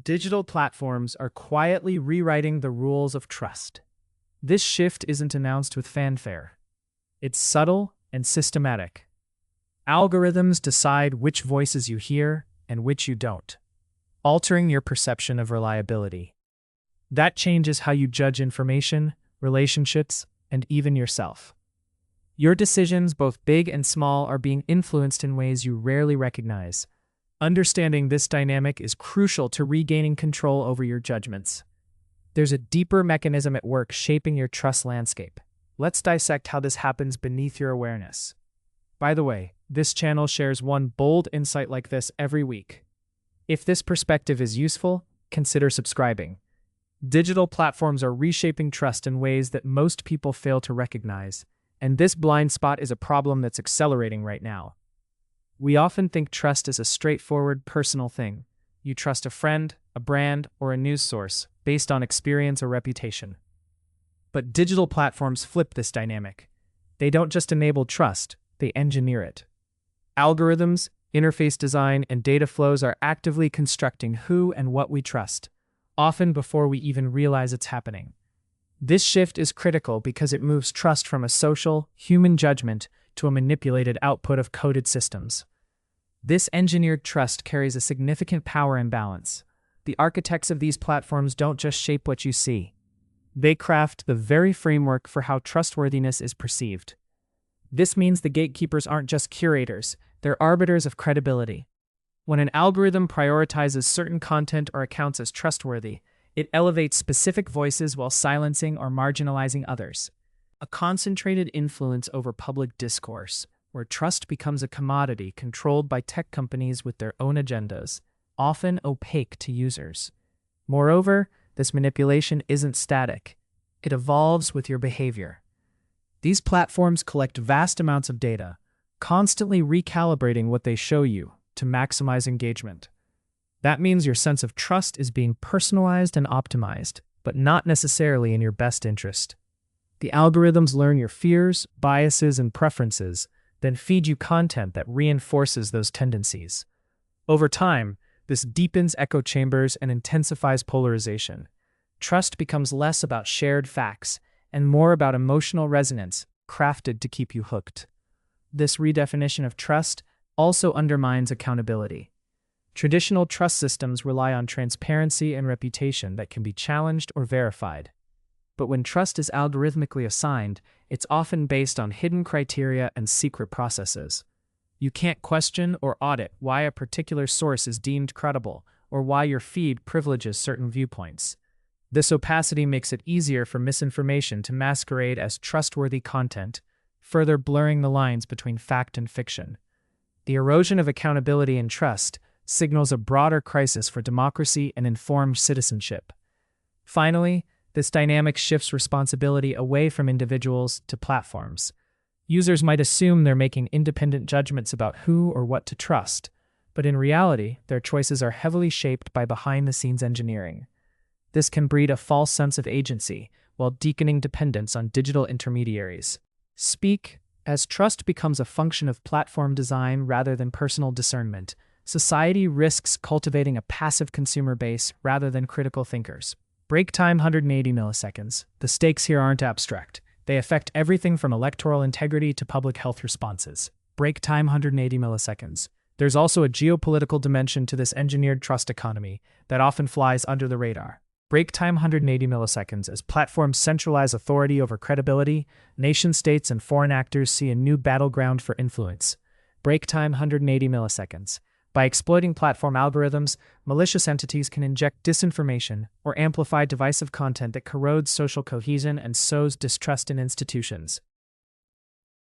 Digital platforms are quietly rewriting the rules of trust. This shift isn't announced with fanfare. It's subtle and systematic. Algorithms decide which voices you hear and which you don't, altering your perception of reliability. That changes how you judge information, relationships, and even yourself. Your decisions, both big and small, are being influenced in ways you rarely recognize. Understanding this dynamic is crucial to regaining control over your judgments. There's a deeper mechanism at work shaping your trust landscape. Let's dissect how this happens beneath your awareness. By the way, this channel shares one bold insight like this every week. If this perspective is useful, consider subscribing. Digital platforms are reshaping trust in ways that most people fail to recognize, and this blind spot is a problem that's accelerating right now. We often think trust is a straightforward, personal thing. You trust a friend, a brand, or a news source based on experience or reputation. But digital platforms flip this dynamic. They don't just enable trust, they engineer it. Algorithms, interface design, and data flows are actively constructing who and what we trust, often before we even realize it's happening. This shift is critical because it moves trust from a social, human judgment to a manipulated output of coded systems. This engineered trust carries a significant power imbalance. The architects of these platforms don't just shape what you see. They craft the very framework for how trustworthiness is perceived. This means the gatekeepers aren't just curators, they're arbiters of credibility. When an algorithm prioritizes certain content or accounts as trustworthy, it elevates specific voices while silencing or marginalizing others. A concentrated influence over public discourse, where trust becomes a commodity controlled by tech companies with their own agendas, often opaque to users. Moreover, this manipulation isn't static. It evolves with your behavior. These platforms collect vast amounts of data, constantly recalibrating what they show you to maximize engagement. That means your sense of trust is being personalized and optimized, but not necessarily in your best interest. The algorithms learn your fears, biases, and preferences, then feed you content that reinforces those tendencies. Over time, this deepens echo chambers and intensifies polarization. Trust becomes less about shared facts and more about emotional resonance, crafted to keep you hooked. This redefinition of trust also undermines accountability. Traditional trust systems rely on transparency and reputation that can be challenged or verified. But when trust is algorithmically assigned, it's often based on hidden criteria and secret processes. You can't question or audit why a particular source is deemed credible or why your feed privileges certain viewpoints. This opacity makes it easier for misinformation to masquerade as trustworthy content, further blurring the lines between fact and fiction. The erosion of accountability and trust signals a broader crisis for democracy and informed citizenship. Finally, this dynamic shifts responsibility away from individuals to platforms. Users might assume they're making independent judgments about who or what to trust, but in reality, their choices are heavily shaped by behind-the-scenes engineering. This can breed a false sense of agency while deepening dependence on digital intermediaries. As trust becomes a function of platform design rather than personal discernment, society risks cultivating a passive consumer base rather than critical thinkers. Break time 180 milliseconds. The stakes here aren't abstract. They affect everything from electoral integrity to public health responses. Break time 180 milliseconds. There's also a geopolitical dimension to this engineered trust economy that often flies under the radar. Break time 180 milliseconds. As platforms centralize authority over credibility, nation-states and foreign actors see a new battleground for influence. Break time 180 milliseconds. By exploiting platform algorithms, malicious entities can inject disinformation or amplify divisive content that corrodes social cohesion and sows distrust in institutions.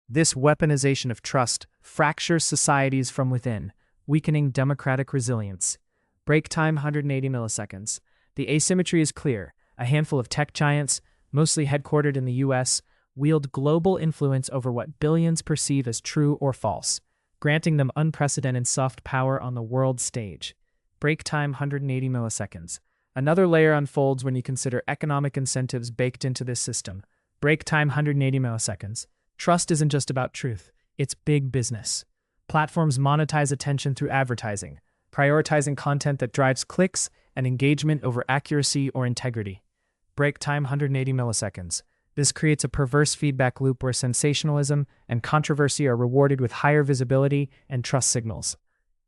This weaponization of trust fractures societies from within, weakening democratic resilience. Break time 180 milliseconds. The asymmetry is clear. A handful of tech giants, mostly headquartered in the US, wield global influence over what billions perceive as true or false, granting them unprecedented soft power on the world stage. Break time 180 milliseconds. Another layer unfolds when you consider economic incentives baked into this system. Break time 180 milliseconds. Trust isn't just about truth, it's big business. Platforms monetize attention through advertising, prioritizing content that drives clicks and engagement over accuracy or integrity. Break time 180 milliseconds. This creates a perverse feedback loop where sensationalism and controversy are rewarded with higher visibility and trust signals.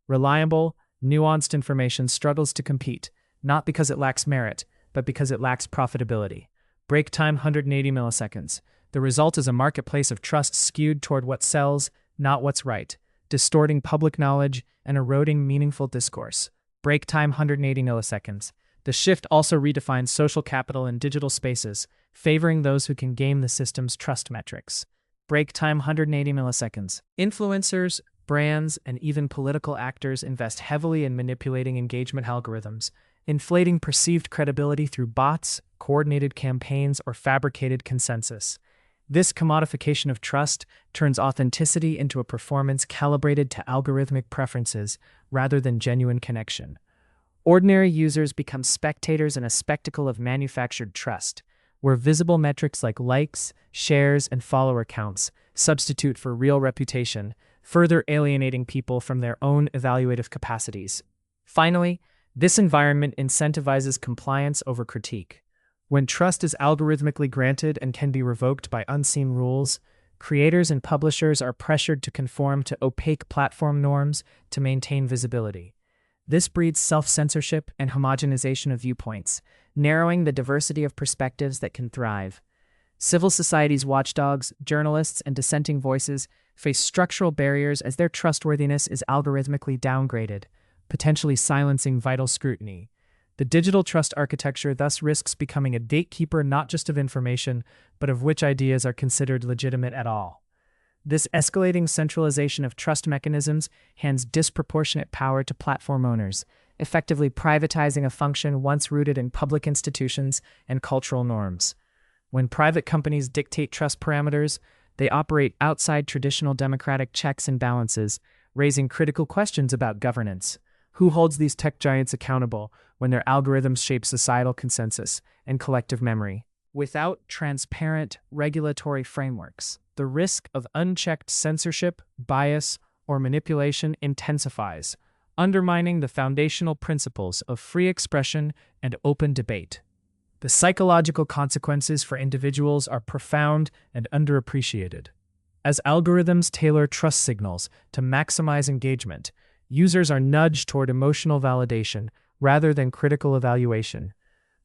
Reliable, nuanced information struggles to compete, not because it lacks merit, but because it lacks profitability. Break time 180 milliseconds. The result is a marketplace of trust skewed toward what sells, not what's right, distorting public knowledge and eroding meaningful discourse. Break time 180 milliseconds. The shift also redefines social capital in digital spaces, favoring those who can game the system's trust metrics. Break time 180 milliseconds. Influencers, brands, and even political actors invest heavily in manipulating engagement algorithms, inflating perceived credibility through bots, coordinated campaigns, or fabricated consensus. This commodification of trust turns authenticity into a performance calibrated to algorithmic preferences rather than genuine connection. Ordinary users become spectators in a spectacle of manufactured trust, where visible metrics like likes, shares, and follower counts substitute for real reputation, further alienating people from their own evaluative capacities. Finally, this environment incentivizes compliance over critique. When trust is algorithmically granted and can be revoked by unseen rules, creators and publishers are pressured to conform to opaque platform norms to maintain visibility. This breeds self-censorship and homogenization of viewpoints, narrowing the diversity of perspectives that can thrive. Civil society's watchdogs, journalists, and dissenting voices face structural barriers as their trustworthiness is algorithmically downgraded, potentially silencing vital scrutiny. The digital trust architecture thus risks becoming a gatekeeper not just of information, but of which ideas are considered legitimate at all. This escalating centralization of trust mechanisms hands disproportionate power to platform owners, effectively privatizing a function once rooted in public institutions and cultural norms. When private companies dictate trust parameters, they operate outside traditional democratic checks and balances, raising critical questions about governance. Who holds these tech giants accountable when their algorithms shape societal consensus and collective memory? Without transparent regulatory frameworks, the risk of unchecked censorship, bias, or manipulation intensifies, undermining the foundational principles of free expression and open debate. The psychological consequences for individuals are profound and underappreciated. As algorithms tailor trust signals to maximize engagement, users are nudged toward emotional validation rather than critical evaluation.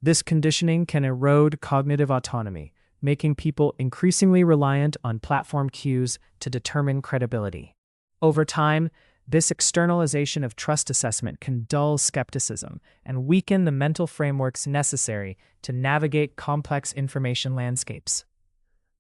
This conditioning can erode cognitive autonomy, making people increasingly reliant on platform cues to determine credibility. Over time, this externalization of trust assessment can dull skepticism and weaken the mental frameworks necessary to navigate complex information landscapes,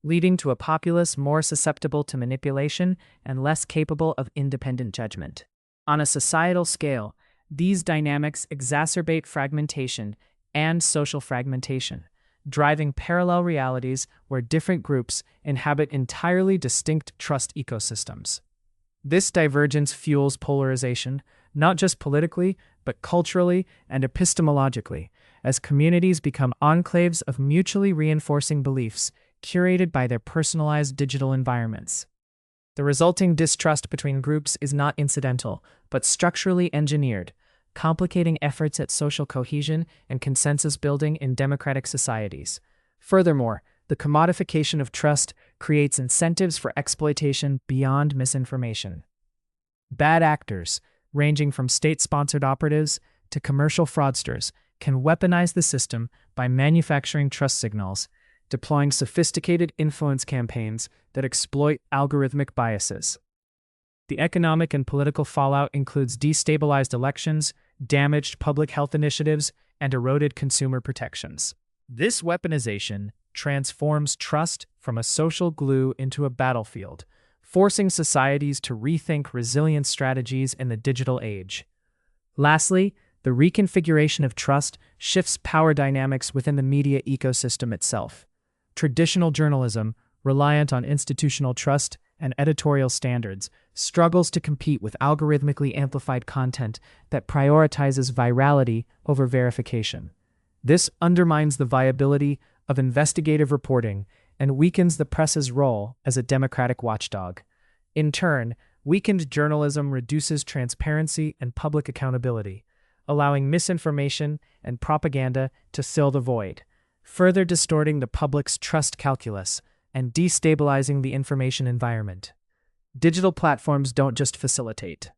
leading to a populace more susceptible to manipulation and less capable of independent judgment. On a societal scale, these dynamics exacerbate fragmentation and social fragmentation, driving parallel realities where different groups inhabit entirely distinct trust ecosystems. This divergence fuels polarization, not just politically, but culturally and epistemologically, as communities become enclaves of mutually reinforcing beliefs curated by their personalized digital environments. The resulting distrust between groups is not incidental, but structurally engineered, complicating efforts at social cohesion and consensus building in democratic societies. Furthermore, the commodification of trust creates incentives for exploitation beyond misinformation. Bad actors, ranging from state-sponsored operatives to commercial fraudsters, can weaponize the system by manufacturing trust signals, deploying sophisticated influence campaigns that exploit algorithmic biases. The economic and political fallout includes destabilized elections, damaged public health initiatives, and eroded consumer protections. This weaponization transforms trust from a social glue into a battlefield, forcing societies to rethink resilience strategies in the digital age. Lastly, the reconfiguration of trust shifts power dynamics within the media ecosystem itself. Traditional journalism, reliant on institutional trust and editorial standards, struggles to compete with algorithmically amplified content that prioritizes virality over verification. This undermines the viability of investigative reporting and weakens the press's role as a democratic watchdog. In turn, weakened journalism reduces transparency and public accountability, allowing misinformation and propaganda to fill the void, further distorting the public's trust calculus and destabilizing the information environment. Digital platforms don't just facilitate.